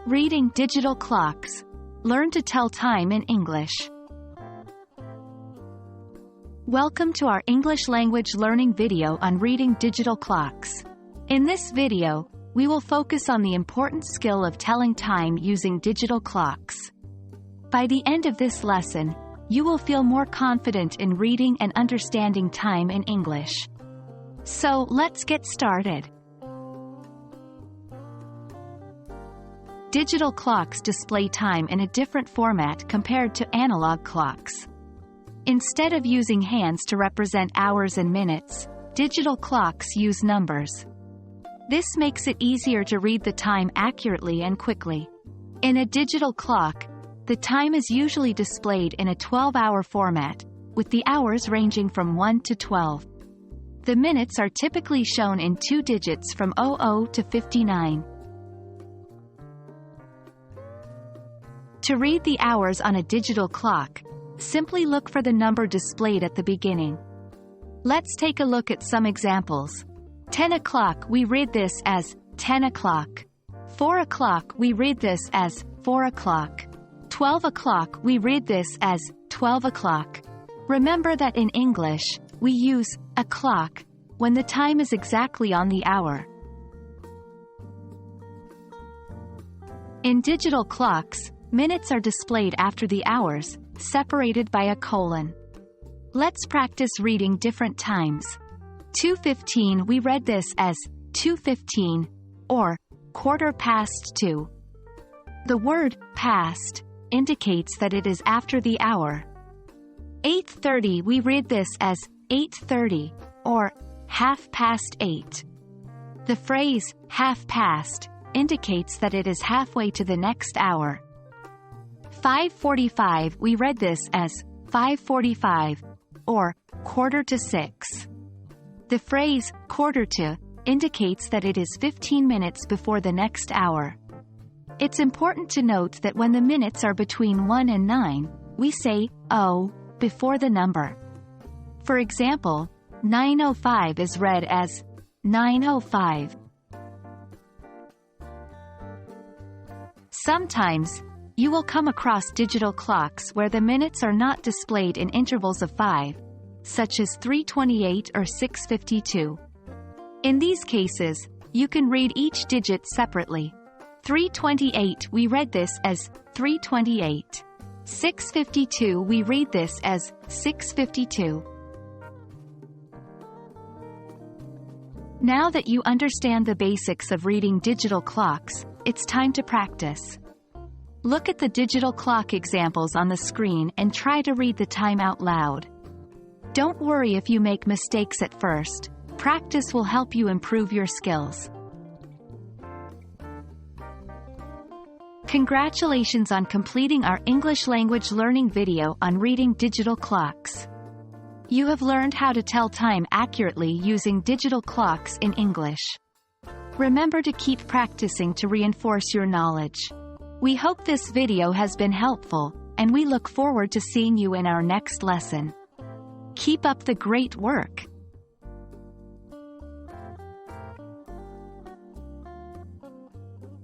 Reading digital clocks. Learn to tell time in English. Welcome to our English language learning video on reading digital clocks. In this video, we will focus on the important skill of telling time using digital clocks. By the end of this lesson, you will feel more confident in reading and understanding time in English. So, let's get started. Digital clocks display time in a different format compared to analog clocks. Instead of using hands to represent hours and minutes, digital clocks use numbers. This makes it easier to read the time accurately and quickly. In a digital clock, the time is usually displayed in a 12-hour format, with the hours ranging from 1 to 12. The minutes are typically shown in 2 digits from 00 to 59. To read the hours on a digital clock, simply look for the number displayed at the beginning. Let's take a look at some examples. 10 o'clock, we read this as 10 o'clock. 4 o'clock, we read this as 4 o'clock. 12 o'clock, we read this as 12 o'clock. Remember that in English, we use o'clock when the time is exactly on the hour. In digital clocks, minutes are displayed after the hours, separated by a colon. Let's practice reading different times. 2:15, we read this as 2:15 or 2:15. The word past indicates that it is after the hour. 8:30, we read this as 8:30 or 8:30. The phrase half past indicates that it is halfway to the next hour. 5:45, we read this as 5:45 or 5:45. The phrase quarter to indicates that it is 15 minutes before the next hour. It's important to note that when the minutes are between 1 and 9, we say "o" before the number. For example, 9:05 is read as 9:05. Sometimes, you will come across digital clocks where the minutes are not displayed in intervals of 5, such as 3:28 or 6:52. In these cases, you can read each digit separately. 3:28, we read this as 3:28. 6:52, we read this as 6:52. Now that you understand the basics of reading digital clocks, it's time to practice. Look at the digital clock examples on the screen and try to read the time out loud. Don't worry if you make mistakes at first. Practice will help you improve your skills. Congratulations on completing our English language learning video on reading digital clocks. You have learned how to tell time accurately using digital clocks in English. Remember to keep practicing to reinforce your knowledge. We hope this video has been helpful, and we look forward to seeing you in our next lesson. Keep up the great work!